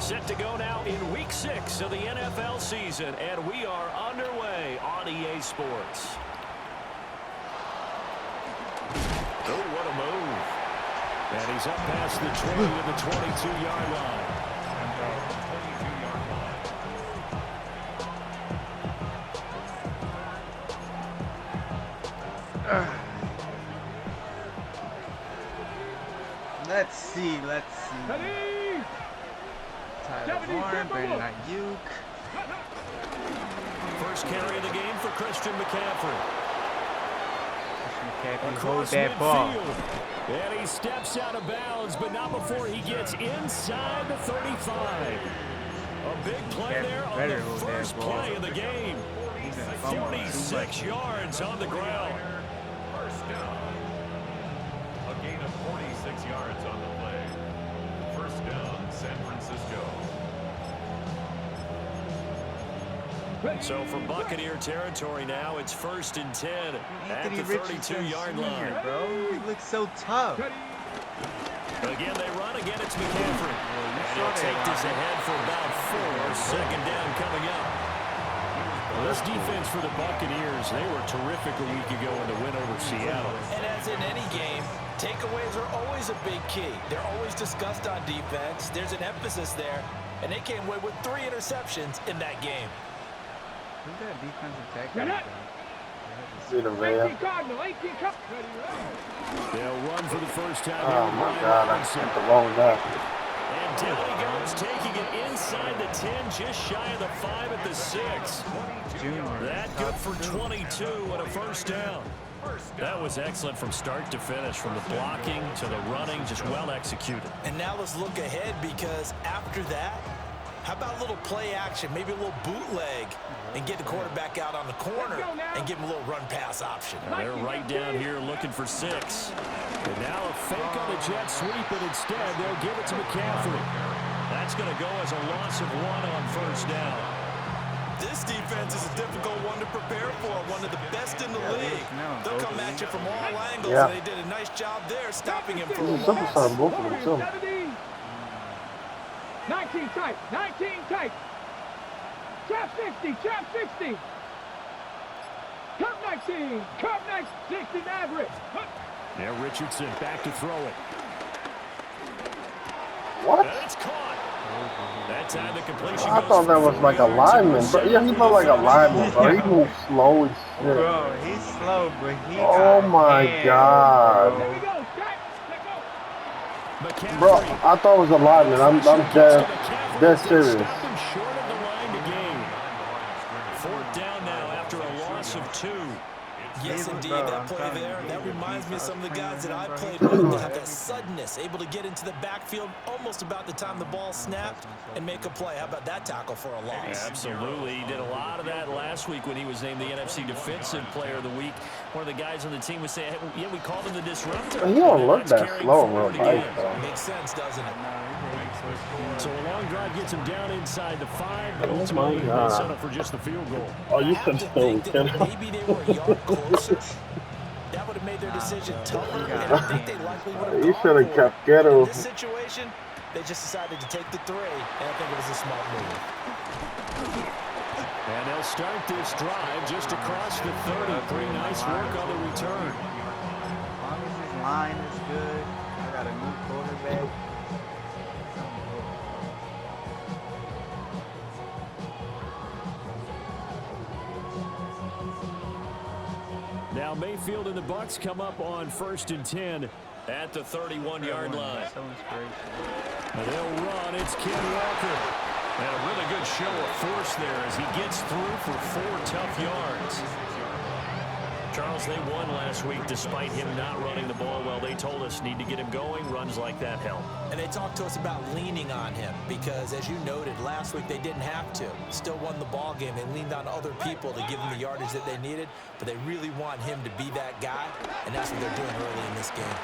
Set to go now in Week 6 of the NFL season, and we are underway on EA Sports. Oh, what a move. And he's up past the 20 to the 22-yard line. Let's see. Tyler Warren, Brandon Ayuk. First carry of the game for Christian McCaffrey. Hold that ball. And he steps out of bounds, but not before he gets inside the 35. A big play there on the first play of the game. 46 yards on the ground. First down. A gain of 46 yards on the play. First down, San Francisco. So from Buccaneer territory now, it's 1st and 10 at the 32-yard line. Bro, he looks so tough. Again, they run. Again, it's McCaffrey. And he'll take this ahead for about 4. Second down coming up. Well, this defense for the Buccaneers, they were terrific a week ago in the win over Seattle. And as in any game, takeaways are always a big key. They're always discussed on defense. There's an emphasis there, and they came away with 3 interceptions in that game. Who's that defensive tackle? They'll run for the first time. Oh my God, I sent the wrong guy. And down he goes, taking it inside the 10, just shy of the 5 at the 6. That good for 22 and a first down. That was excellent from start to finish, from the blocking to the running, just well executed. And now let's look ahead, because after that, how about a little play action, maybe a little bootleg, and get the quarterback out on the corner and give him a little run-pass option. Now they're right down here looking for 6. And now a fake on the jet sweep, but instead they'll give it to McCaffrey. That's going to go as a loss of 1 on first down. This defense is a difficult one to prepare for, one of the best in the league. They'll come at you from all angles, and they did a nice job there stopping him for a loss. 19 tight. Trap 60. Curve 19. 60 Maverick. Now Richardson back to throw it. What? And it's caught. That time the completion I thought that was like a lineman. But yeah, he looked like a lineman, bro. He moves slow as shit. Bro, he's slow, but he Oh my God. Bro, I thought it was a lineman. I'm dead serious. Short of the line to gain. 4th down now after a loss of 2. Yes, indeed, that play there, that reminds me of some of the guys that I played with. They have that suddenness, able to get into the backfield almost about the time the ball snapped and make a play. How about that tackle for a loss? Absolutely. He did a lot of that last week when he was named the NFC Defensive Player of the Week. One of the guys on the team was saying, hey, yeah, we called him the disruptor. He don't look that slow in real life, though. Makes sense, doesn't it? So a long drive gets him down inside the 5, but ultimately they set up for just the field goal. Oh, you should still maybe they were a yard closer. That would have made their decision tougher, and I think they likely would have You should have kept Ghetto. In this situation, they just decided to take the 3, and I think it was a smart move. And they'll start this drive just across the 30. Pretty nice work on the return. As long as his line is good, I got a new quarterback. Now Mayfield and the Bucs come up on 1st and 10 at the 31-yard line. So inspirational. And they'll run. It's Ken Walker. And a really good show of force there as he gets through for 4 tough yards. Charles, they won last week despite him not running the ball well. They told us need to get him going. Runs like that help. And they talked to us about leaning on him because, as you noted, last week they didn't have to. Still won the ball game. They leaned on other people to give them the yardage that they needed, but they really want him to be that guy, and that's what they're doing early in this game.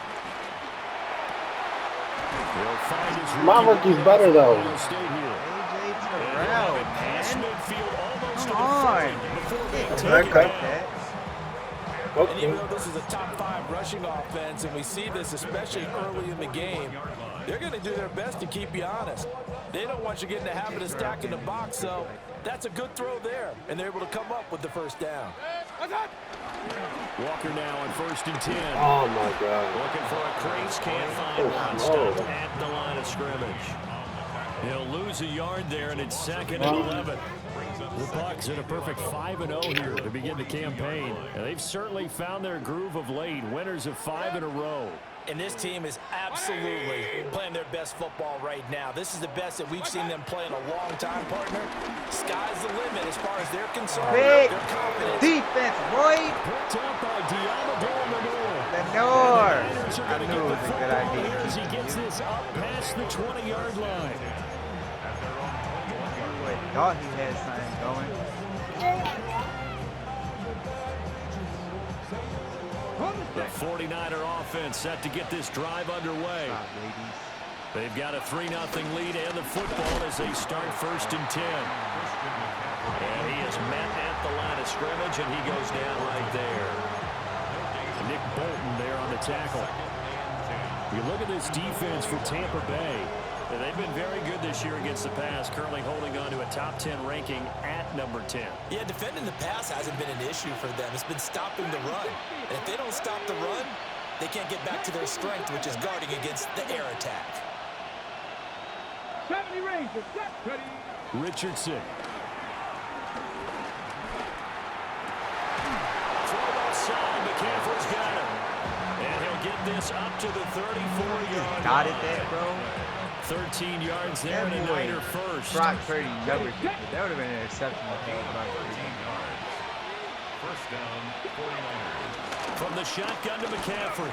My rookie's better, though. Come on. Okay. And even though this is a top 5 rushing offense, and we see this especially early in the game, They're going to do their best to keep you honest. They don't want you getting the habit of stacking the box, so that's a good throw there, and they're able to come up with the first down. Walker now on 1st and 10. Oh my God. Looking for a crease, can't find one. Stopped at the line of scrimmage. He'll lose a yard there, and it's 2nd and 11. The Bucs in a perfect 5-0 here to begin the campaign. And they've certainly found their groove of late, winners of 5 in a row. And this team is absolutely playing their best football right now. This is the best that we've seen them play in a long time, partner. Sky's the limit as far as they're concerned. Big Their confidence. defense, boy. Picked up by Diablo Lenore. Lenore. I I knew it was a good idea. As he gets this up past the 20-yard line. Boy, thought he had something going. The 49er offense set to get this drive underway. They've got a 3-0 lead and the football as they start 1st and 10. And he is met at the line of scrimmage, and he goes down right there. Nick Bolton there on the tackle. You look at this defense for Tampa Bay. They've been very good this year against the pass, currently holding on to a top 10 ranking at number 10. Yeah, defending the pass hasn't been an issue for them. It's been stopping the run. And if they don't stop the run, they can't get back to their strength, which is guarding against the air attack. 70 Rangers, set, ready. Richardson. Throw outside, McCaffrey's got him. And he'll get this up to the 34-yard Got line. it there, bro. 13 yards there and a Niner first. Brock Purdy, that would have been an interception. 13 yards. First down, 49ers. From the shotgun to McCaffrey.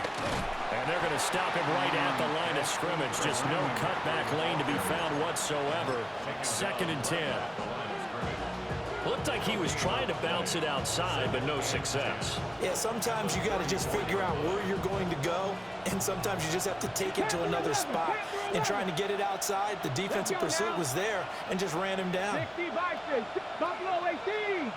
And they're going to stop him right at the line of scrimmage. Just no cutback lane to be found whatsoever. 2nd and 10. Looked like he was trying to bounce it outside, but no success. Yeah, sometimes you got to just figure out where you're going to go, and sometimes you just have to take it to another spot. And trying to get it outside, the defensive pursuit was there and just ran him down. 60 Vikings, Buffalo 18.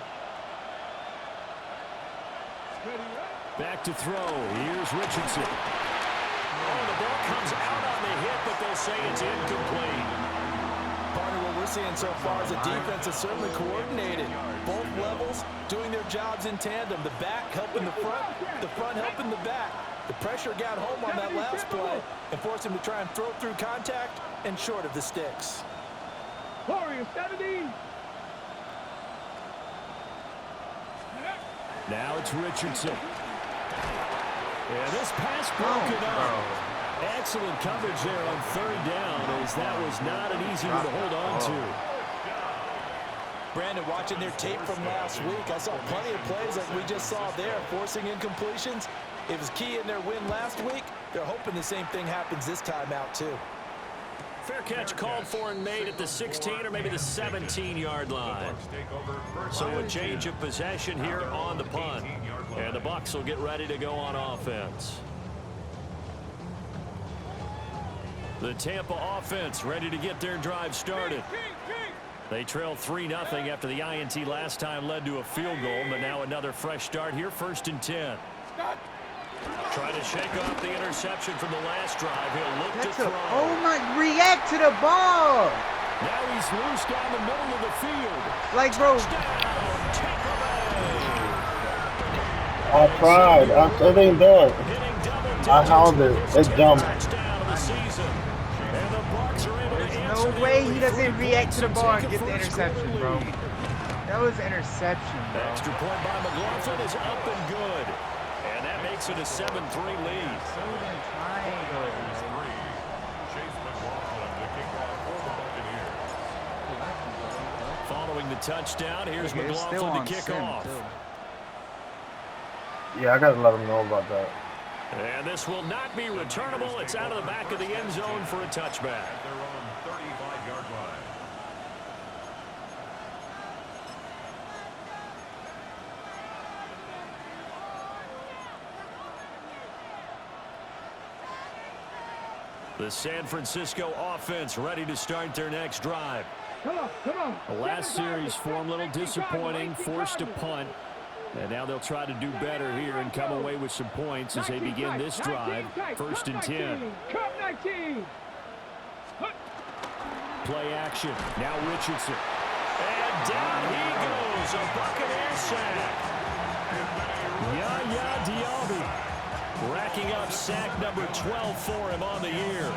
Back to throw. Here's Richardson. Oh, the ball comes out on the hit, but they'll say it's incomplete. Partner, what we're seeing so far is the defense is certainly coordinated. Both levels doing their jobs in tandem. The back helping the front helping the back. The pressure got home on that last play and forced him to try and throw through contact and short of the sticks. Warriors 70. Now it's Richardson. Yeah, this pass broken up. Excellent coverage there on 3rd down, as that was not an easy one to hold on to. Brandon, watching their tape from last week, I saw plenty of plays like we just saw there, forcing incompletions. It was key in their win last week. They're hoping the same thing happens this time out, too. Fair catch called for and made at the 16 or maybe the 17-yard line. So a change of possession here on the punt. And the Bucs will get ready to go on offense. The Tampa offense ready to get their drive started. They trail 3-0 after the INT last time led to a field goal, but now another fresh start here, 1st and 10. Trying to shake off the interception from the last drive. He'll look to throw. Oh my, react to the ball. Now he's loose down the middle of the field. Like, bro. Touchdown, Tampa Bay. I tried. I didn't do it. I held it. It jumped. There's no way he doesn't react to the ball and get the interception, bro. That was interception, bro. Extra point by McLaughlin is up and good. And that makes it a 7-3 lead. Following the touchdown, here's McLaughlin to kick off. Yeah, I gotta let him know about that. And this will not be returnable. It's out of the back of the end zone for a touchback. They're on 35-yard line. The San Francisco offense ready to start their next drive. Come on. The last series form a little disappointing, forced to punt. And now they'll try to do better here and come away with some points as they begin this drive. 1st and 10. Cup 19. Play action. Now Richardson. And down he goes. A Buccaneer sack. Yaya Diaby racking up sack number 12 for him on the year.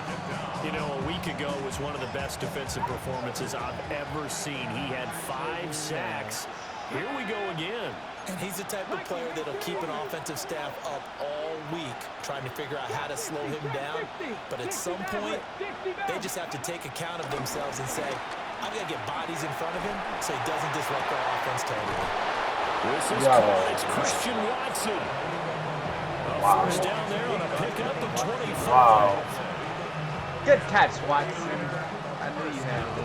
You know, a week ago was one of the best defensive performances I've ever seen. He had 5 sacks. Here we go again. And he's the type of player that'll keep an offensive staff up all week trying to figure out how to slow him down. But at some point, they just have to take account of themselves and say, I've got to get bodies in front of him so he doesn't disrupt our offense totally. This is caught. It's Christian Watson. First down there on a pickup of 25. Wow. Good catch, Watson. I knew you had it.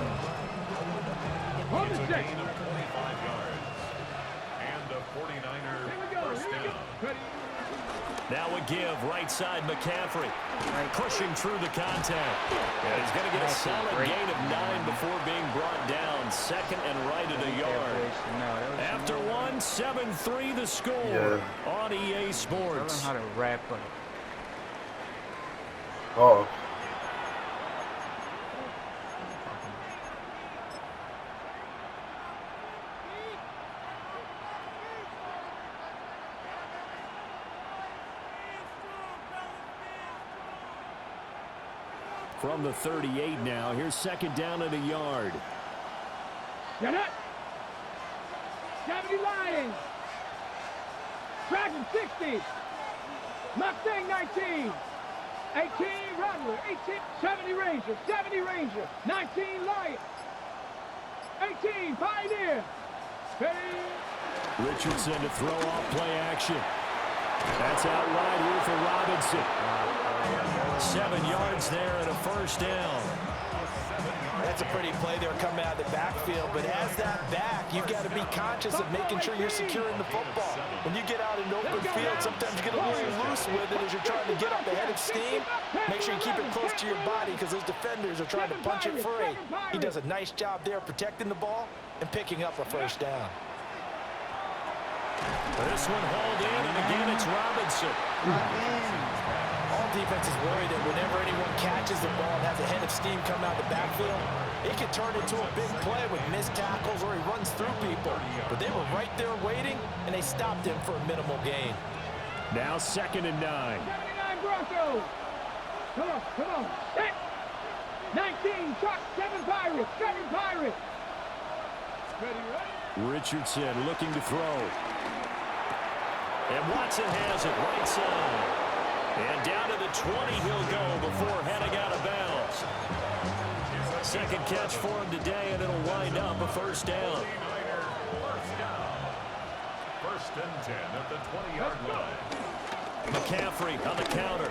On the check. Gain of 25 yards. And a 49er Here we go. first Here we down. go. Ready. Now a give, right side McCaffrey. Pushing through the contact. And he's going to get a solid gain of 9 before being brought down. Second and right at a yard. After 1, 7-3 the score on EA Sports. Tell them how to wrap up. Oh. From the 38 now. Here's second down at a yard. Get it. 70 Lions. Dragon 60. Mustang 19. 18 Rattler. 18. 70 Ranger. 70 Ranger. 19 Lion. 18 Pioneer. Richardson to throw off play action. That's out wide here for Robinson. 7 yards there and a first down. That's a pretty play there coming out of the backfield, but as that back, you've got to be conscious of making sure you're securing the football. When you get out in open field, sometimes you get a little loose with it as you're trying to get up ahead of steam. Make sure you keep it close to your body because those defenders are trying to punch it free. He does a nice job there protecting the ball and picking up a first down. This one hauled in, and again it's Robinson. All defense is worried that whenever anyone catches the ball and has a head of steam come out the backfield, it could turn into a big play with missed tackles or he runs through people. But they were right there waiting, and they stopped him for a minimal gain. Now second and 9. 79 Broncos. Come on, come on. 19 Chuck. 7 Pirates. 7 Pirates. Ready, ready. Richardson looking to throw. And Watson has it right side. And down to the 20 he'll go before heading out of bounds. Second catch for him today, and it'll wind up a first down. First and 10 at the 20-yard line. McCaffrey on the counter.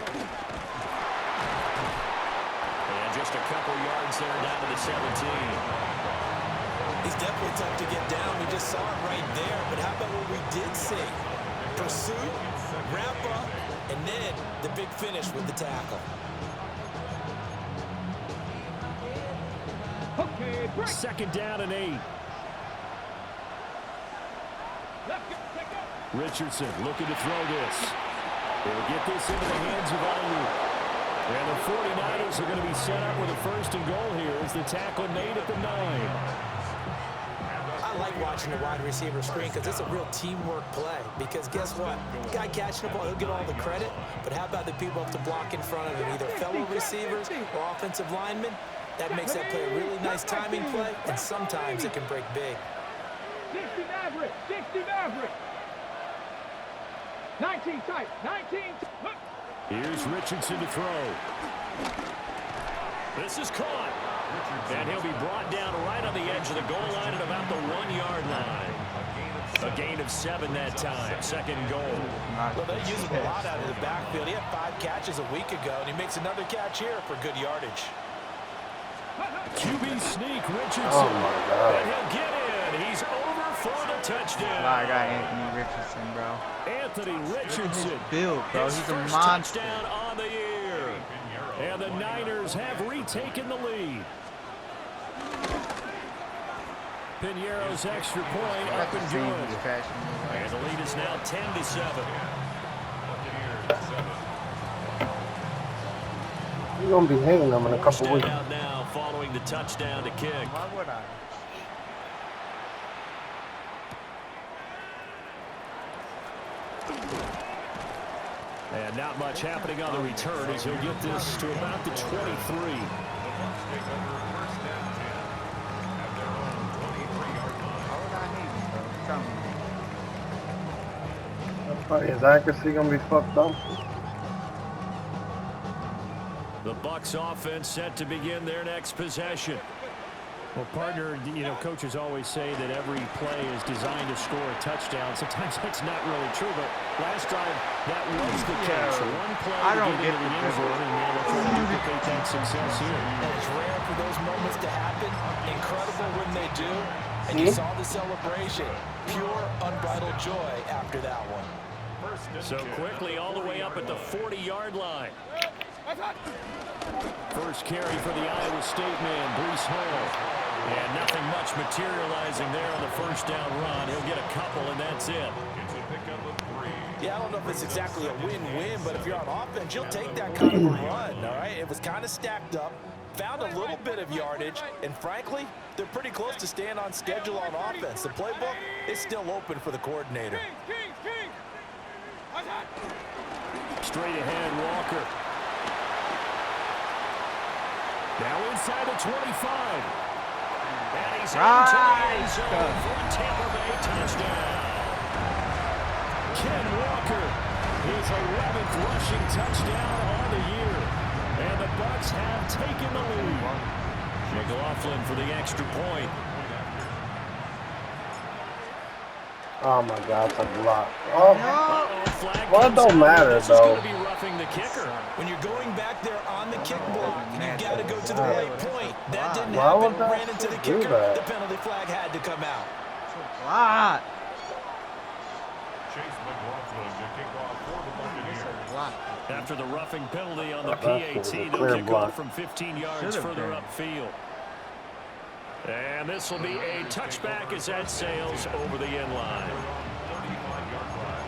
And just a couple yards there down to the 17. He's definitely tough to get down. We just saw it right there. But how about what we did see? Pursuit, wrap up, and then the big finish with the tackle. Okay, break. Second down and 8. Let's go. Take up. Richardson looking to throw this. They'll get this into the hands of Ayuk. And the 49ers are going to be set up with a first and goal here as the tackle made at the 9. I like watching the wide receiver screen because it's a real teamwork play. Because guess what? The guy catching the ball, he'll get all the credit. But how about the people up to block in front of him, either fellow receivers or offensive linemen? That makes that play a really nice timing play, and sometimes it can break big. 60 Maverick. 60 Maverick. 19 tight. 19. Here's Richardson to throw. This is caught. And he'll be brought down right on the edge of the goal line at about the 1-yard line. A gain of 7 that time. Second goal. Well, they use him a lot out of the backfield. He had 5 catches a week ago, and he makes another catch here for good yardage. QB sneak, Richardson. Oh, my God. And he'll get in. He's over for the touchdown. I got Anthony Richardson, bro. Anthony Richardson. Build, bro. His He's a first monster. touchdown on the year. And the Niners have retaken the lead. Piñeiro's extra point up and good. And the lead is now 10-7. You're going to be hitting them in a couple Stand weeks. out now following the touchdown to kick. Why would I? And not much happening on the return as he'll get this to about the 23. The Bucs take over first and 10 at their own 23-yard line. Why would I hate him, bro? Tell me. That's funny. His accuracy gonna be fucked up. The Bucs offense set to begin their next possession. Well, partner, you know, coaches always say that every play is designed to score a touchdown. Sometimes that's not really true, but last time that was the case. One play I don't to get into the the end zone, dribble. and they'll try to duplicate that success here. And it's rare for those moments to happen. Incredible when they do. And you saw the celebration. Pure, unbridled joy after that one. So quickly all the way up at the 40-yard line. First carry for the Iowa State man, Breece Hall. And nothing much materializing there on the first down run. He'll get a couple, and that's it. It's a pickup of 3. Yeah, I don't know if it's exactly a win-win, but if you're on offense, you'll take that kind of a run, all right? It was kind of stacked up, found a little bit of yardage, and frankly, they're pretty close to staying on schedule on offense. The playbook is still open for the coordinator. Straight ahead, Walker. Now inside the 25. And he's into the end zone for a Tampa Bay touchdown. Ken Walker, his 11th rushing touchdown on the year. And the Bucs have taken the lead. McLaughlin for the extra point. Oh my God, that's a lot. Oh, Flag well, it comes don't out. matter This is though. going to be roughing the kicker. When you're going back there on the kick block, you got to go to the right point. That didn't Why happen. would that Ran into the do kicker. that? The penalty flag had to come out. Lot. Chase McLaughlin to kick off for the Buccaneers. Lot. After the roughing penalty on the That's a PAT, clear they'll kick block. off from 15 yards Should've further been. upfield. And this will be a touchback as that sails over the end line. 35-yard line.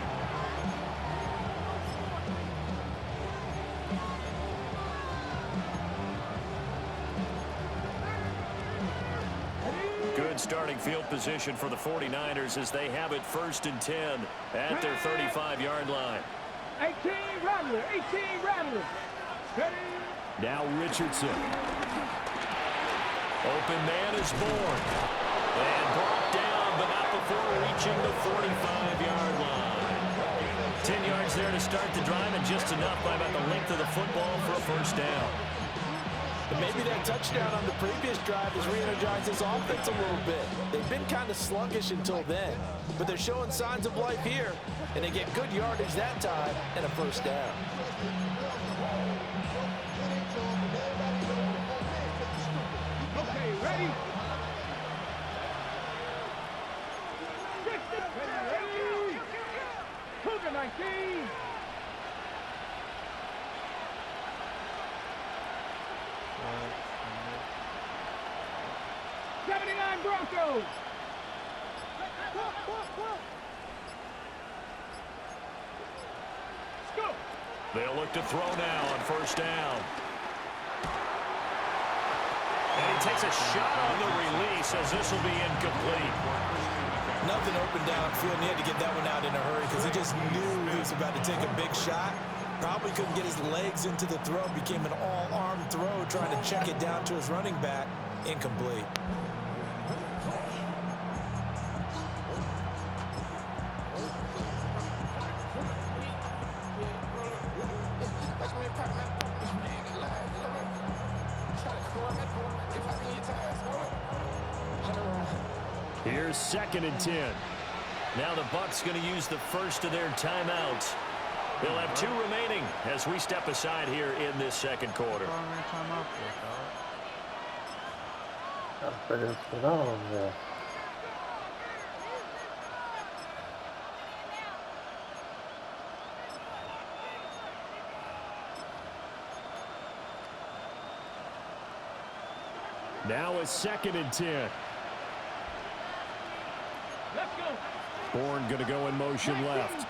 Good starting field position for the 49ers as they have it 1st and 10 at their 35-yard line. 18 Rattler, 18 Rattler. Ready? Now Richardson. Open man is born. And brought down, but not before reaching the 45-yard line. 10 yards there to start the drive, and just enough by about the length of the football for a first down. And maybe that touchdown on the previous drive has re-energized this offense a little bit. They've been kind of sluggish until then, but they're showing signs of life here, and they get good yardage that time and a first down. Okay, ready? Ready? Cougar 19. Broncos. Go. They'll look to throw now on first down. And he takes a shot on the release as this will be incomplete. Nothing open downfield, and he had to get that one out in a hurry because he just knew he was about to take a big shot. Probably couldn't get his legs into the throw. Became an all-arm throw, trying to check it down to his running back. Incomplete. Here's 2nd and 10. Now the Bucs going to use the first of their timeouts. They'll have 2 remaining as we step aside here in this second quarter. Gotta figure this shit out over there. Now it's 2nd and 10. Let's go. Bourne going to go in motion left.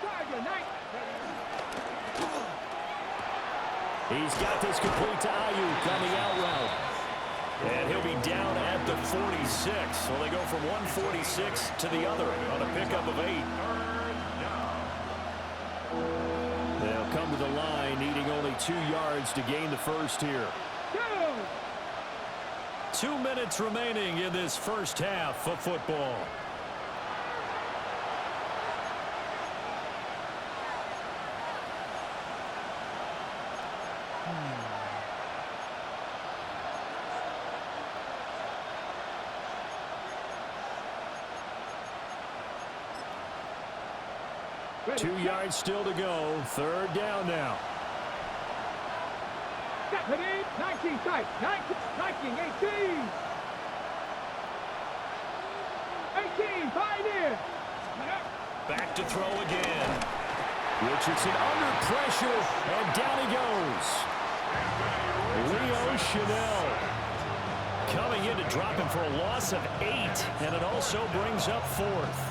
He's got this complete to Ayuk on the out route. at the 46. So they go from 146 to the other on a pickup of 8. They'll come to the line needing only 2 yards to gain the first here. 2 minutes remaining in this first half of football. Ready. 2 yards still to go. 3rd down now. Ready, 19 tight, 19, 18. 18, pioneer. Back to throw again. Richardson under pressure, and down he goes. Leo Chanel coming in to drop him for a loss of 8, and it also brings up 4th.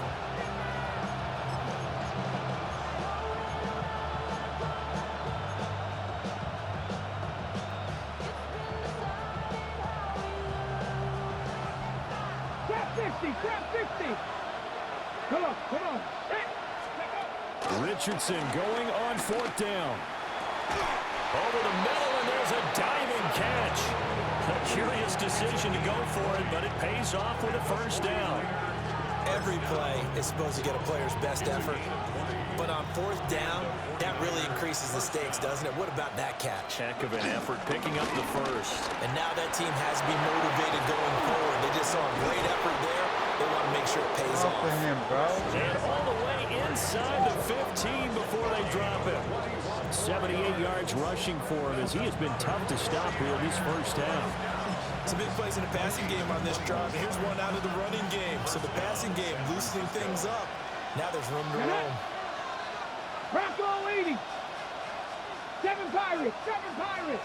Richardson going on 4th down. Over the middle, and there's a diving catch. A curious decision to go for it, but it pays off with a 1st down. Every play is supposed to get a player's best effort. But on 4th down, that really increases the stakes, doesn't it? What about that catch? Heck of an effort picking up the 1st. And now that team has to be motivated going forward. They just saw a great effort there. They want to make sure it pays off. For him, bro. And all the way inside the 15 before they drop him. 78 yards rushing for him as he has been tough to stop here in this first half. Some big plays in the passing game on this drive. Here's one out of the running game. So the passing game loosening things up. Now there's room to roam. Bronco 80. 7 Pirates. 7 Pirates.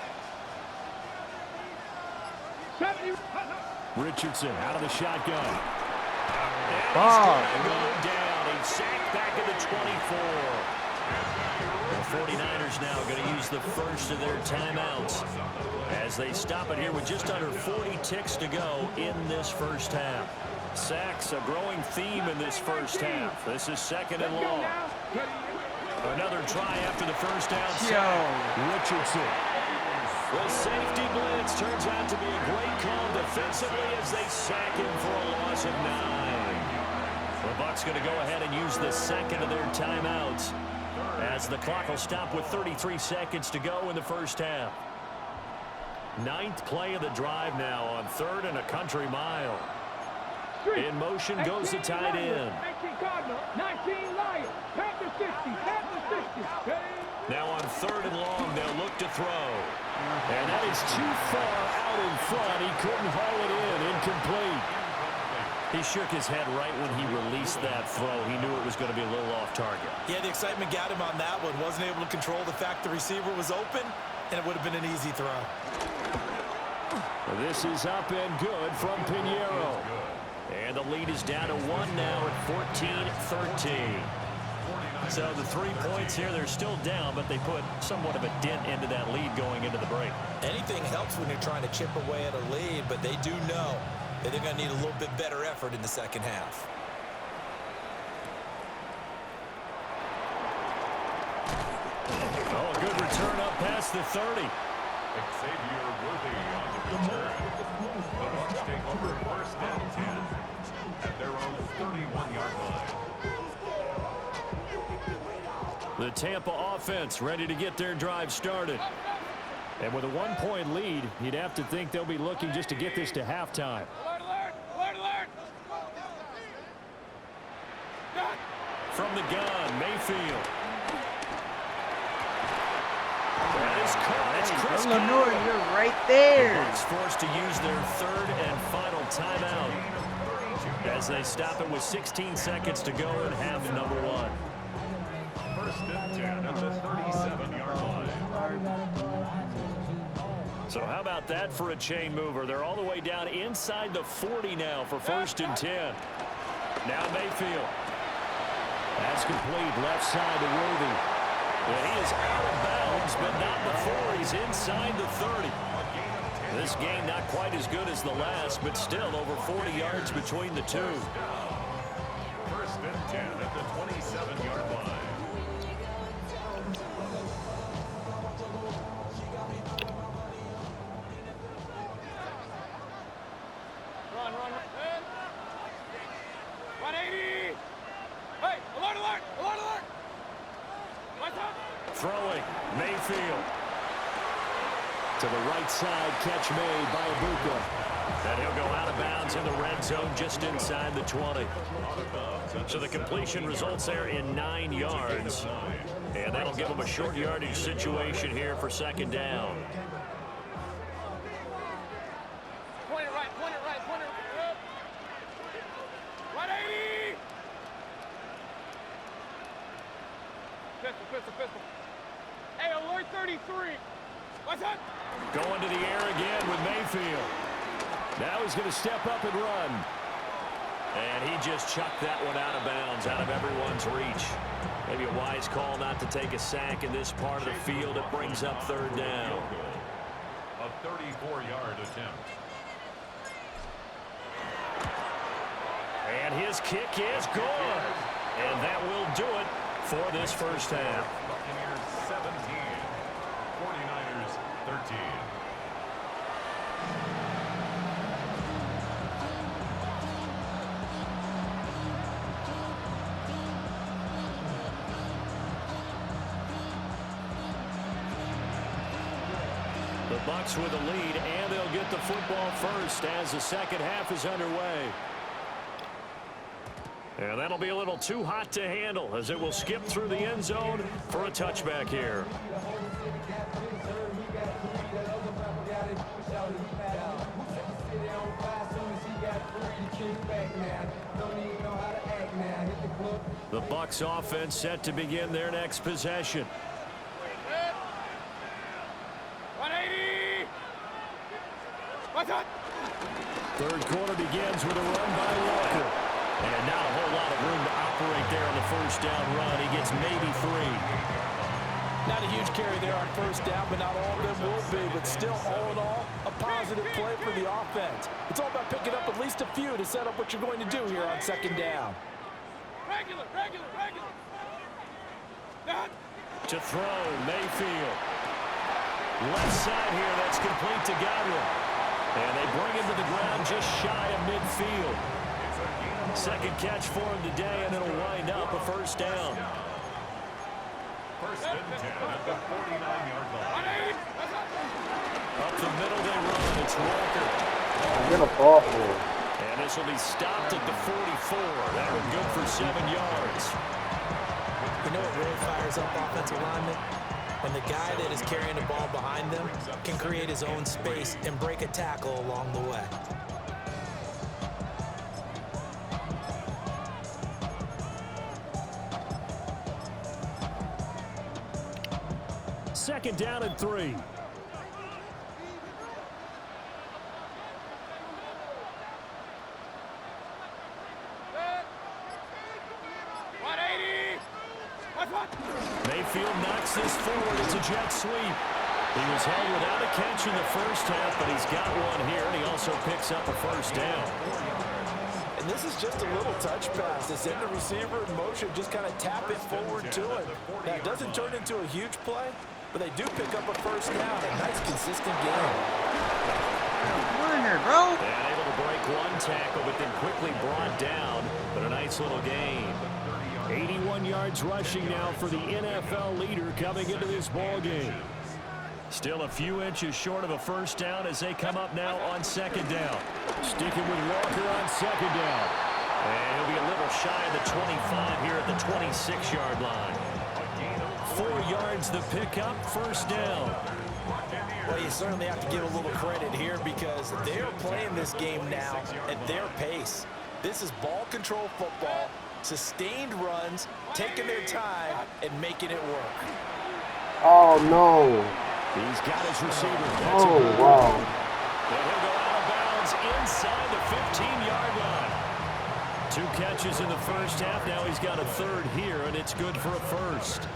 70. Richardson out of the shotgun. And he's Oh, going to go down. He's sacked back at the 24. The 49ers now going to use the first of their timeouts as they stop it here with just under 40 ticks to go in this first half. Sacks a growing theme in this first half. This is 2nd and long. Another try after the first down sack. Richardson. The safety blitz turns out to be a great call defensively as they sack him for a loss of 9. The Bucs going to go ahead and use the 2nd of their timeouts as the clock will stop with 33 seconds to go in the first half. 9th play of the drive now on 3rd and a country mile. In motion goes the tight end. 18 Cardinal, 19 Lions, Panther 60, Panther 60. Now on 3rd and long, they'll look to throw. And that is too far out in front. He couldn't haul it in. Incomplete. He shook his head right when he released that throw. He knew it was going to be a little off target. Yeah, the excitement got him on that one. Wasn't able to control the fact the receiver was open, and it would have been an easy throw. This is up and good from Pinheiro. And the lead is down to 1 now at 14-13. So the 3 points here, they're still down, but they put somewhat of a dent into that lead going into the break. Anything helps when you're trying to chip away at a lead, but they do know that they're going to need a little bit better effort in the second half. Oh, a good return up past the 30. Xavier Worthy on the return. The Bucs take over 1st and 10 at their own 31-yard line. The Tampa offense ready to get their drive started. And with a 1-point lead, you'd have to think they'll be looking just to get this to halftime. Alert, alert. From the gun, Mayfield. That is caught. It's Chris Lenore, Carroll. you're right there. The Bucs forced to use their 3rd and final timeout as they stop it with 16 seconds to go in half number 1. 1st and 10 at the 37-yard line. So how about that for a chain mover? They're all the way down inside the 40 now for 1st and 10. Now Mayfield. That's complete. Left side to Worthy. And he is out of bounds, but not before he's inside the 30. This game not quite as good as the last, but still over 40 yards between the two. First and 10 at the 27-yard line. Run. 180. Hey, alert. What's up? Throwing, Mayfield. To the right side, catch made by Ibuka. And he'll go out of bounds in the red zone just inside the 20. So the completion results there in 9 yards. And that'll give them a short yardage situation here for second down. Point it right. 180. Pistol. Hey, alert 33. What's up? Going to the air again with Mayfield. Now he's going to step up and run. And he just chucked that one out of bounds, out of everyone's reach. Maybe a wise call not to take a sack in this part of the field. It brings up third down. A 34-yard attempt. And his kick is good. And that will do it for this first half. Buccaneers 17, 49ers 13. The Bucs with the lead, and they'll get the football first as the second half is underway. And that'll be a little too hot to handle as it will skip through the end zone for a touchback here. The Bucs offense set to begin their next possession. 180. What's up? Third quarter begins with a run by Walker. And not a whole lot of room to operate there on the first down run. He gets maybe 3. Not a huge carry there on first down, but not all of them will be. But still, all in all, a positive play for the offense. It's all about picking up at least a few to set up what you're going to do here on second down. Regular. To throw, Mayfield. Left side here, that's complete to Godwin. And they bring him to the ground just shy of midfield. Second catch for him today, and it'll wind up a first down. First and 10 at the 49-yard line. Up the middle they run. It's Walker. Get a ball for him. And this will be stopped at the 44. That one good for 7 yards. You know what really fires up offensive linemen? When the guy that is carrying the ball behind them can create his own space and break a tackle along the way. Second down and 3. Mayfield knocks this forward. It's a jet sweep. He was held without a catch in the first half, but he's got one here, and he also picks up a first down. And this is just a little touch pass. They send the receiver in motion, just kind of tap it forward to him. Now, it doesn't turn into a huge play, but they do pick up a first down. A nice, consistent game. Warner, bro. And able to break one tackle, but then quickly brought down. But a nice little game. 81 yards rushing now for the NFL leader coming into this ball game. Still a few inches short of a first down as they come up now on second down. Sticking with Walker on second down. And he'll be a little shy of the 25 here at the 26-yard line. 4 yards the pickup, first down. Well, you certainly have to give a little credit here because they're playing this game now at their pace. This is ball control football, sustained runs, taking their time, and making it work. Oh, no. He's got his receiver. Oh, wow. And he'll go out of bounds inside the 15-yard line. 2 catches in the first half. Now he's got a third here, and it's good for a first.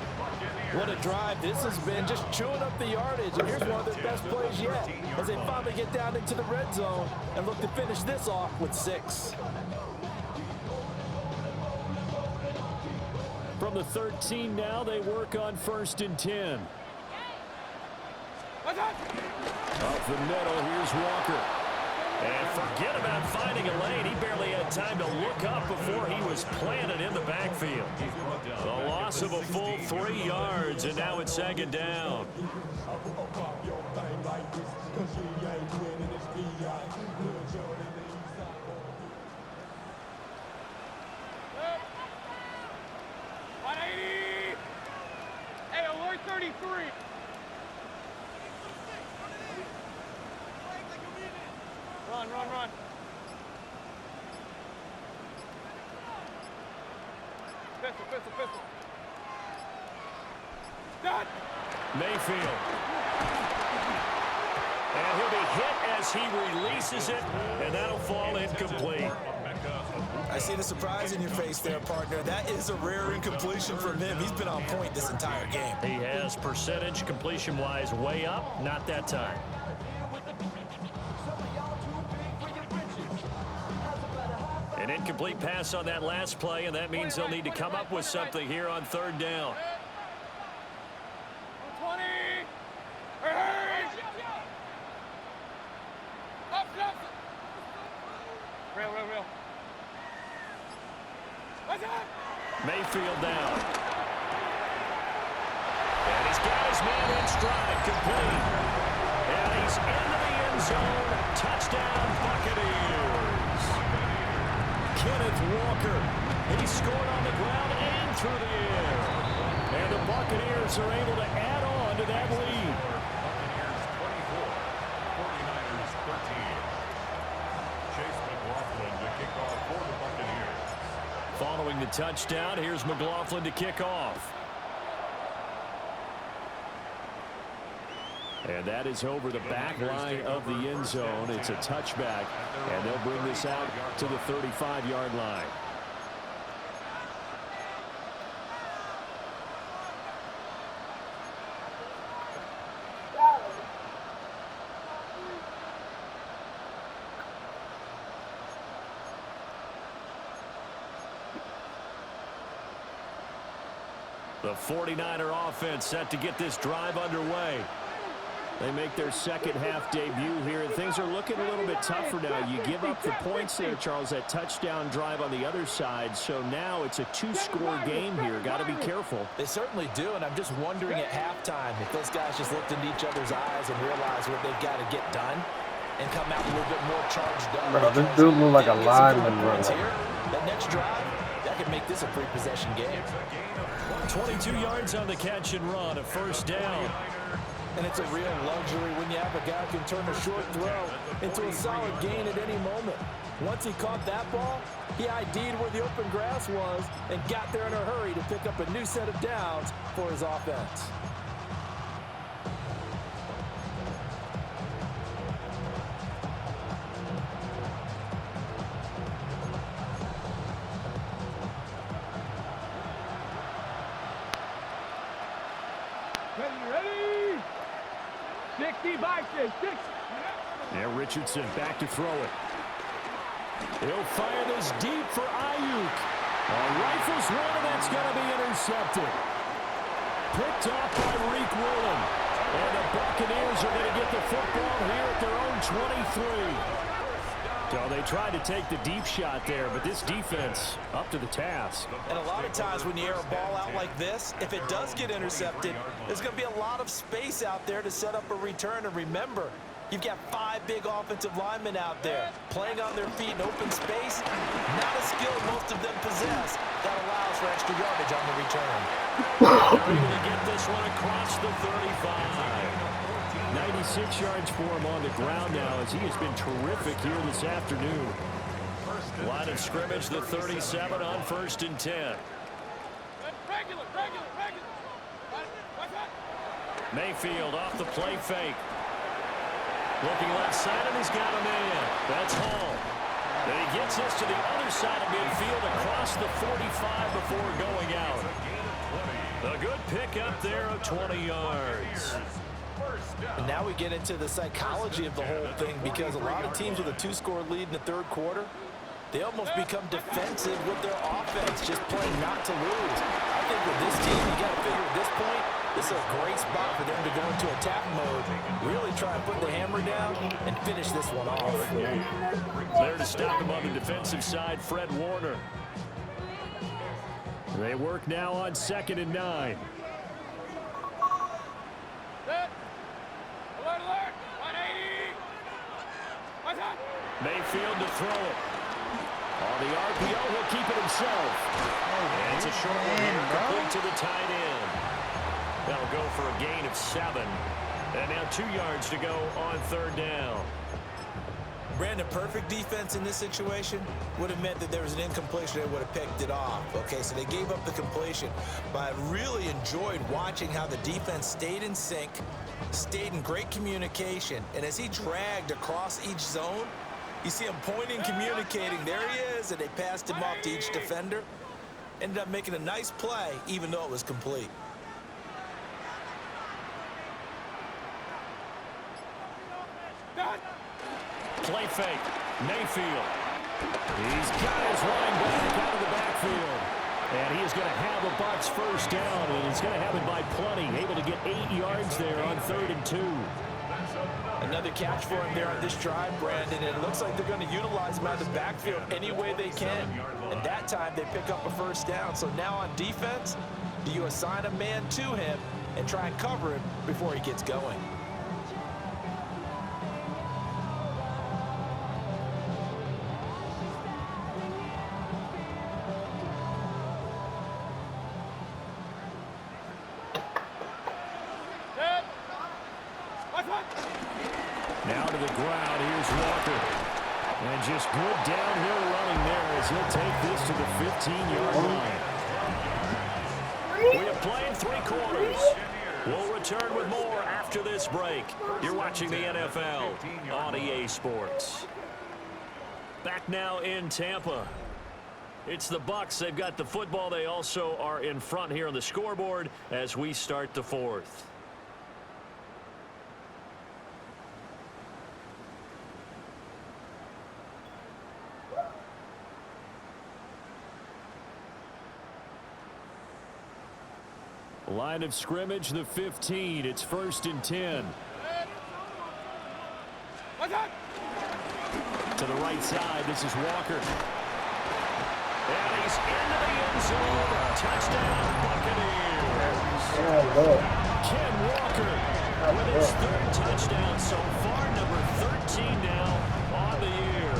What a drive this has been, just chewing up the yardage. And here's one of their best plays yet as they finally get down into the red zone and look to finish this off with 6. From the 13 now, they work on 1st and 10. Off the middle, here's Walker. And forget about finding a lane. He barely had time to look up before he was planted in the backfield. The loss of a full 3 yards, and now it's 2nd down. Hey, alert 33. Run. Pistol. Done. Mayfield. And he'll be hit as he releases it, and that'll fall incomplete. I see the surprise in your face there, partner. That is a rare incompletion from him. He's been on point this entire game. He has percentage completion-wise way up, not that time. An incomplete pass on that last play, and that means they'll need to come up with something here on 3rd down. 20. Hey! Up. Real. What's up? Mayfield down. And he's got his man in stride, complete. And he's into the end zone. Touchdown, Buccaneers. Kenneth Walker. He scored on the ground and through the air. And the Buccaneers are able to add on to that lead. Buccaneers 24, 49ers 13. Chase McLaughlin to kick off for the Buccaneers. Following the touchdown, here's McLaughlin to kick off. And that is over the back line of the end zone. It's a touchback, and they'll bring this out to the 35-yard line. The 49er offense set to get this drive underway. They make their second half debut here, and things are looking a little bit tougher now. You give up the points there, Charles, that touchdown drive on the other side. So now it's a 2-score game here. Got to be careful. They certainly do, and I'm just wondering at halftime if those guys just looked into each other's eyes and realized what they've got to get done and come out a little bit more charged up. Bro, this dude look like a lineman runner. That next drive, that could make this a three-possession game. 22 yards on the catch and run, a 1st down. And it's a real luxury when you have a guy who can turn a short throw into a solid gain at any moment. Once he caught that ball, he ID'd where the open grass was and got there in a hurry to pick up a new set of downs for his offense. Ready? 60 by 6. And Richardson back to throw it. He'll fire this deep for Ayuk. Rifles one, and that's going to be intercepted. Picked off by Reek Woolen. And the Buccaneers are going to get the football here at their own 23. So they tried to take the deep shot there, but this defense up to the task. And a lot of times when you air a ball out like this, if it does get intercepted, there's going to be a lot of space out there to set up a return. And remember, you've got 5 big offensive linemen out there playing on their feet in open space. Not a skill most of them possess that allows for extra yardage on the return. They're able to get this one across the 35. 96 yards for him on the ground now as he has been terrific here this afternoon. Line of scrimmage, the 37 on 1st and 10. Regular. Mayfield off the play fake. Looking left side, and he's got a man. That's Hall. Then he gets this to the other side of midfield across the 45 before going out. A good pick up there of 20 yards. And now we get into the psychology of the whole thing, because a lot of teams with a 2-score lead in the third quarter, they almost become defensive with their offense, just playing not to lose. I think with this team, you got to figure at this point, this is a great spot for them to go into attack mode, really try and put the hammer down and finish this one off. There to stop him on the defensive side, Fred Warner. They work now on 2nd and 9. Mayfield to throw it. On the RPO, he'll keep it himself. And it's a short one here, complete to the tight end. They'll go for a gain of 7. And now 2 yards to go on 3rd down. Brandon, perfect defense in this situation would have meant that there was an incompletion. They would have picked it off. Okay, so they gave up the completion. But I really enjoyed watching how the defense stayed in sync, stayed in great communication. And as he dragged across each zone, you see him pointing, communicating. There he is, and they passed him off to each defender. Ended up making a nice play, even though it was complete. Play fake. Mayfield. He's got his running back out of the backfield. And he is going to have a Bucs first down, and he's going to have it by plenty. Able to get 8 yards there on 3rd and 2. Another catch for him there on this drive, Brandon. And it looks like they're going to utilize him out of the backfield any way they can. And that time they pick up a first down. So now on defense, do you assign a man to him and try and cover him before he gets going? Now to the ground, here's Walker. And just good downhill running there as he'll take this to the 15-yard line. We have played 3 quarters. We'll return with more after this break. You're watching the NFL on EA Sports. Back now in Tampa. It's the Bucs. They've got the football. They also are in front here on the scoreboard as we start the 4th. Line of scrimmage, the 15. It's 1st and 10. To the right side, this is Walker. And he's into the end zone. Touchdown, Buccaneers. Ken Walker with his 3rd touchdown so far, number 13 now on the year.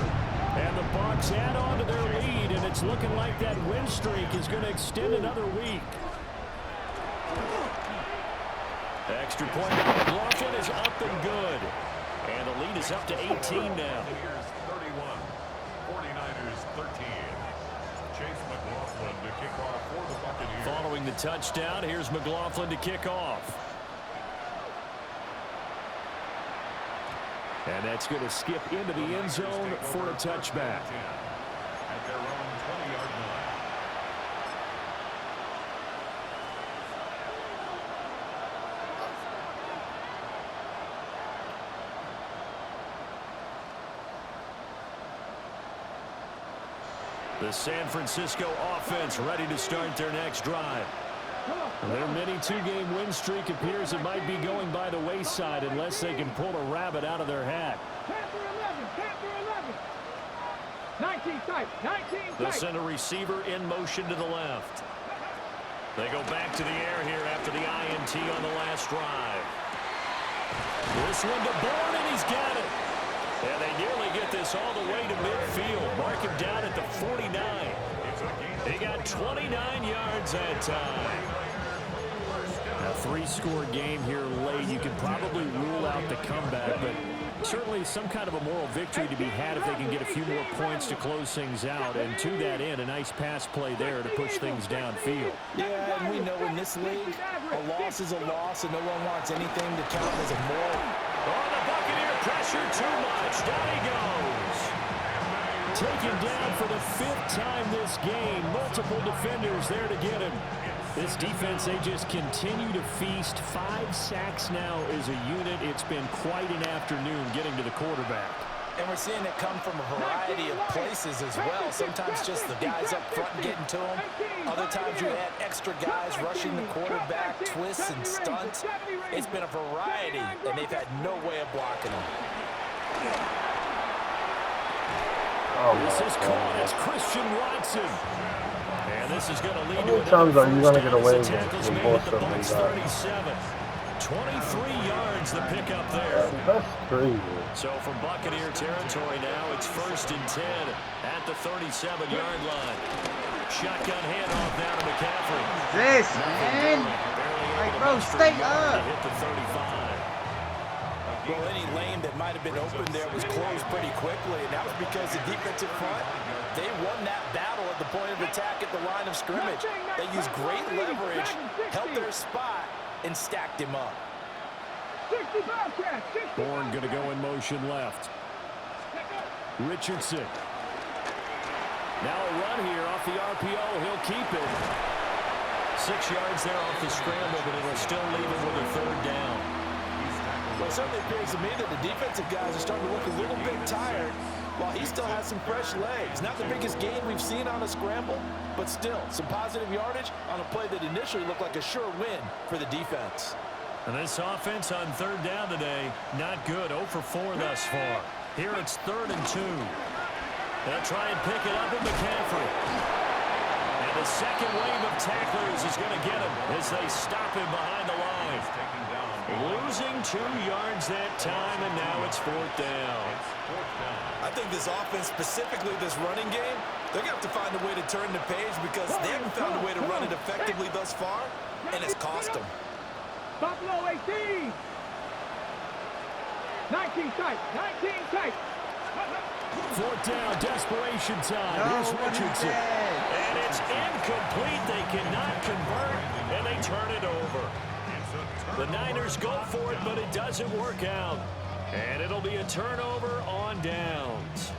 And the Bucs add on to their lead, and it's looking like that win streak is going to extend another week. Extra point by McLaughlin is up and good. And the lead is up to 18 now. 31, 49ers 13. Chase McLaughlin to kick off for the Buccaneers. Following the touchdown, here's McLaughlin to kick off. And that's going to skip into the end zone for a touchback. At their own 20-yard line. The San Francisco offense ready to start their next drive. Their mini 2-game win streak appears it might be going by the wayside unless they can pull a rabbit out of their hat. Panther 11, 19 tight, 19 tight. They'll send a receiver in motion to the left. They go back to the air here after the INT on the last drive. This one to Bourne, and he's got it. And they nearly get this all the way to midfield. Mark him down at the 49. He got 29 yards that time. A 3-score game here late. You can probably rule out the comeback, but certainly some kind of a moral victory to be had if they can get a few more points to close things out. And to that end, a nice pass play there to push things downfield. Yeah, and we know in this league, a loss is a loss, and no one wants anything to count as a moral. Oh, the Buccaneer pressure too much. Down he goes. Taken down for the 5th time this game. Multiple defenders there to get him. This defense, they just continue to feast. 5 sacks now as a unit. It's been quite an afternoon getting to the quarterback. And we're seeing it come from a variety of places as well. Sometimes just the guys up front getting to him. Other times you add extra guys rushing the quarterback, twists and stunts. It's been a variety, and they've had no way of blocking him. This is caught as Christian Watson. And this is going to lead How to many times are you going to get away with with both of them? 37. 23 yards the pickup there. That's crazy. So from Buccaneer territory now, it's 1st and 10 at the 37-yard line. Shotgun handoff down to McCaffrey. This, man. Like, bro, stay up. Hit the 35. Well, any lane that might have been open there was closed pretty quickly, and that was because the defensive front, they won that battle at the point of attack at the line of scrimmage. They used great leverage, held their spot, and stacked him up. Bourne going to go in motion left. Richardson. Now a run here off the RPO. He'll keep it. 6 yards there off the scramble, but it'll still leave him with a 3rd down. Well, it certainly appears to me that the defensive guys are starting to look a little bit tired while he still has some fresh legs. Not the biggest gain we've seen on a scramble, but still some positive yardage on a play that initially looked like a sure win for the defense. And this offense on 3rd down today, not good. 0 for 4 thus far. Here it's 3rd and 2. They'll try and pick it up with McCaffrey. And the second wave of tacklers is going to get him as they stop him behind the line. Losing 2 yards that time, and now it's 4th down. I think this offense, specifically this running game, they're going to have to find a way to turn the page because they haven't found a way to run it effectively thus far, and it's cost them. Buffalo 18. 19 tight. 19 tight. 4th down, desperation time. No, Here's Richardson. And it's incomplete. They cannot convert, and they turn it over. The Niners go for it, but it doesn't work out. And it'll be a turnover on downs.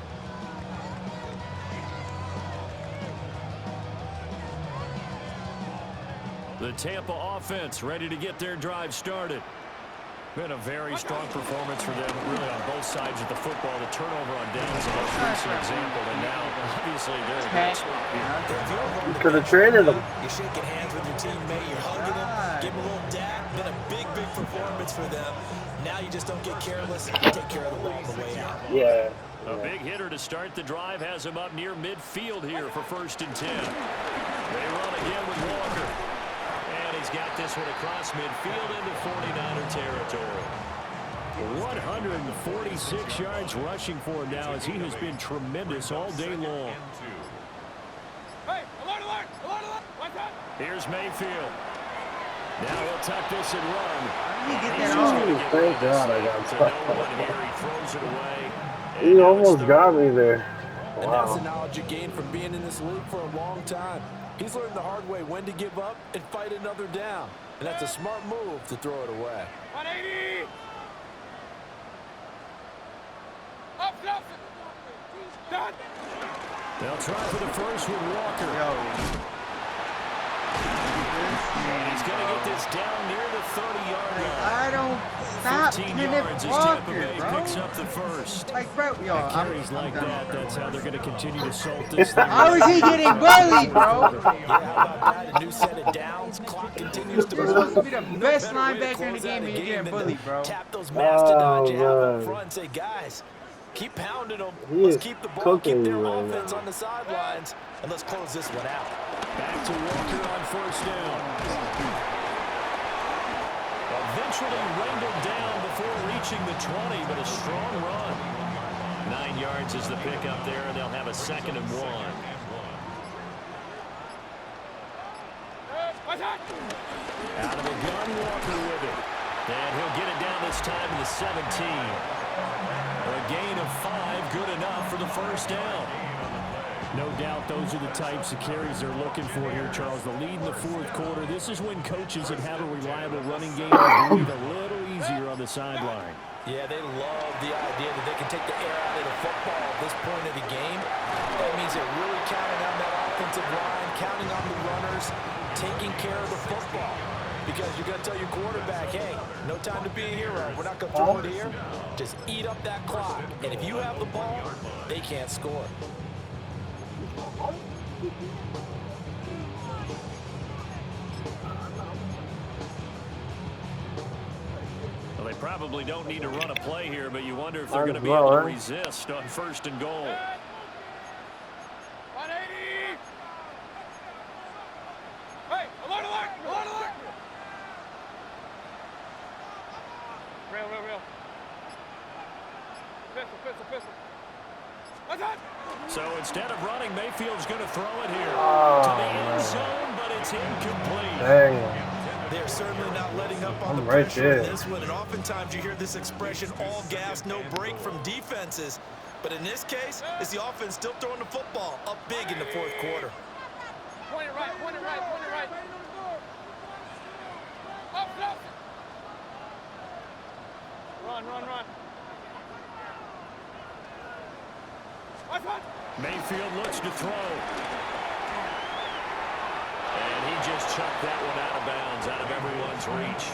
The Tampa offense ready to get their drive started. Been a very strong performance for them, really, on both sides of the football. The turnover on downs is the most recent example, and now, obviously, they're in a good spot here. You could have traded him. You're shaking hands with your teammate, you're hugging him, give him a little dab. Been a big, big performance for them. Now you just don't get careless and take care of the ball on the way out. Yeah. A big hitter to start the drive has him up near midfield here for 1st and 10. They run again with Walker. And he's got this one across midfield into 49er territory. 146 yards rushing for him now as he has been tremendous all day long. Hey, alert, alert, alert, alert. Watch out. Here's Mayfield. Now he'll tuck this and run. How did he get that Oh, off? thank God I got To stuck. no one here. He throws it away. He almost got me there. And that's the Wow. knowledge you gain from being in this league for a long time. He's learned the hard way when to give up and fight another down. And that's a smart move to throw it away. 180. Up, up. Done. They'll try for the first with Walker. Yo. And he's going to get this down near the 30-yard line. I don't stop 15 Kenneth yards as Tampa Walker, Bay bro. picks up the first. Like, bro, yo, Carries I'm like done, that. bro. That's how they're going to continue to salt this thing. How is he getting bullied, bro? Yeah, how about that? A new set of downs. Clock continues to You're move. supposed to be the No best better way to linebacker in the close out game, a and you're getting than bullied, to bro. Tap those mastodons you have up man. front and say, guys, keep pounding them. He Let's is keep the ball, cooking keep their you right offense now. on the sidelines, and let's close this one out. Back to Walker on 1st down. Eventually wrangled down before reaching the 20, but a strong run. 9 yards is the pickup there, and they'll have a 2nd and 1. Watch out. Out of the gun, Walker with it. And he'll get it down this time to the 17. A gain of 5, good enough for the 1st down. No doubt those are the types of carries they're looking for here, Charles. The lead in the 4th quarter. This is when coaches that have a reliable running game will breathe a little easier on the sideline. Yeah, they love the idea that they can take the air out of the football at this point of the game. That means they're really counting on that offensive line, counting on the runners. taking care of the football. Because you're going to tell your quarterback, hey, no time to be a hero. We're not going to throw it here. Just eat up that clock. And if you have the ball, they can't score. Well, they probably don't need to run a play here, but you wonder if they're going to be able to resist on 1st and goal. 180! Hey, alert, alert, alert, alert! Real. Pistol. What's that? So instead of running, Mayfield's going to throw it here to the end zone, but it's incomplete. Dang. They're certainly not letting up on the right pressure in there. this one, and oftentimes you hear this expression, all gas, no break from defenses. But in this case, it's the offense still throwing the football up big in the 4th quarter. Point it right. Up. Run. What's that? Mayfield looks to throw. And he just chucked that one out of bounds, out of everyone's reach.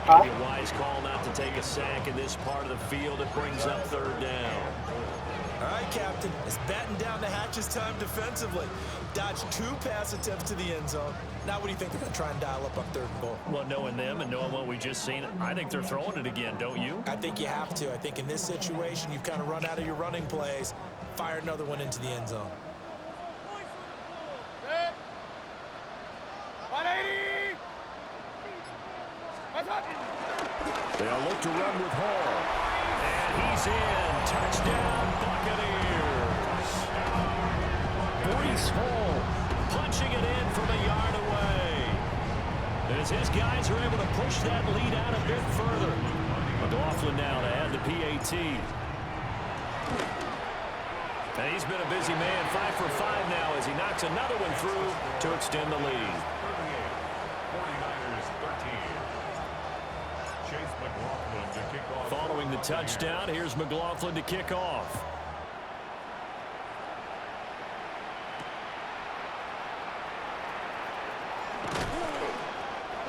Maybe a wise call not to take a sack in this part of the field. It brings up 3rd down. All right, Captain, it's batten down the hatches time defensively. Dodged 2 pass attempts to the end zone. Now what do you think they're going to try and dial up on 3rd and goal? Well, knowing them and knowing what we just seen, I think they're throwing it again, don't you? I think you have to. I think in this situation, you've kind of run out of your running plays. Fire another one into the end zone. 180! What's that? They'll look to run with Hall. And he's in. Touchdown, Buccaneers. Breece Hall punching it in from a yard away. As his guys are able to push that lead out a bit further. McLaughlin now to add the PAT. And he's been a busy man, 5 for 5 now as he knocks another one through to extend the lead. 49ers 13. Chase McLaughlin to kick off. Following the touchdown, here's McLaughlin to kick off.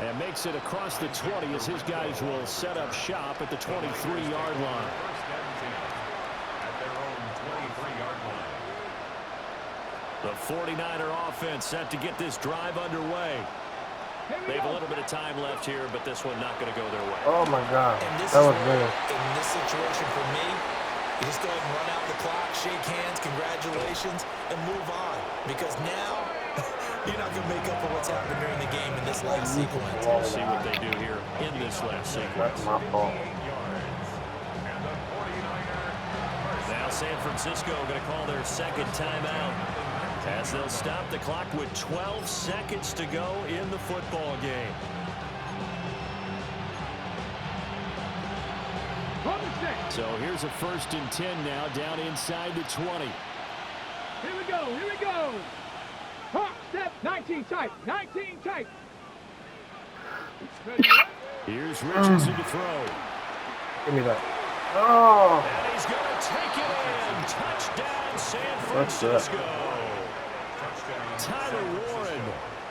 And makes it across the 20 as his guys will set up shop at the 23-yard line. The 49er offense set to get this drive underway. They have a little bit of time left here, but this one not going to go their way. Oh my God, And this that is was where, good. in this situation for me, you just go ahead and run out the clock, shake hands, congratulations, and move on. Because now, you're not going to make up for what's happened during the game in this last sequence. We'll see what they do here in this last sequence. That's my fault. Now San Francisco going to call their 2nd timeout as they'll stop the clock with 12 seconds to go in the football game. So here's a 1st and 10 now down inside the 20. Here we go. Hop, step, 19 tight. Here's Richardson to throw. Give me that. Oh, And he's going to take it in. Touchdown, San Francisco. Tyler Warren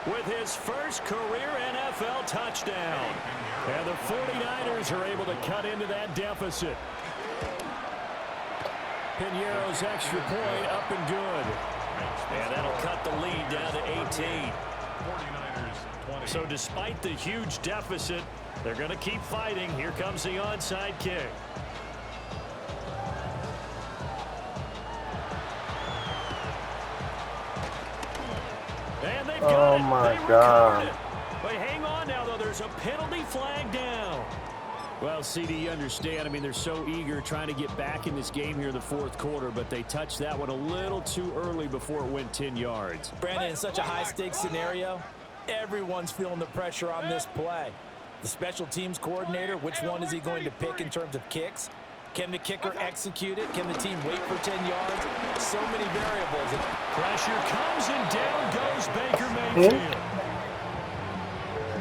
with his first career NFL touchdown. And the 49ers are able to cut into that deficit. Piñeiro's extra point up and good. And that'll cut the lead down to 18. So despite the huge deficit, they're going to keep fighting. Here comes the onside kick. And they've got oh it. my They God. recovered it. But hang on now, though. There's a penalty flag down. Well, CD, you understand. I mean, they're so eager trying to get back in this game here in the 4th quarter, but they touched that one a little too early before it went 10 yards. Brandon, in such a high-stakes scenario, everyone's feeling the pressure on this play. The special teams coordinator, which one is he going to pick in terms of kicks? Can the kicker execute it? Can the team wait for 10 yards? So many variables. Pressure comes and down goes Baker Mayfield.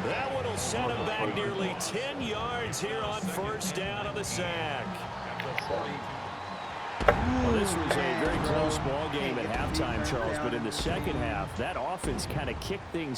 That one will set him back nearly 10 yards here on 1st down on the sack. Well, this was a very close ball game at halftime, Charles, but in the second half, that offense kind of kicked things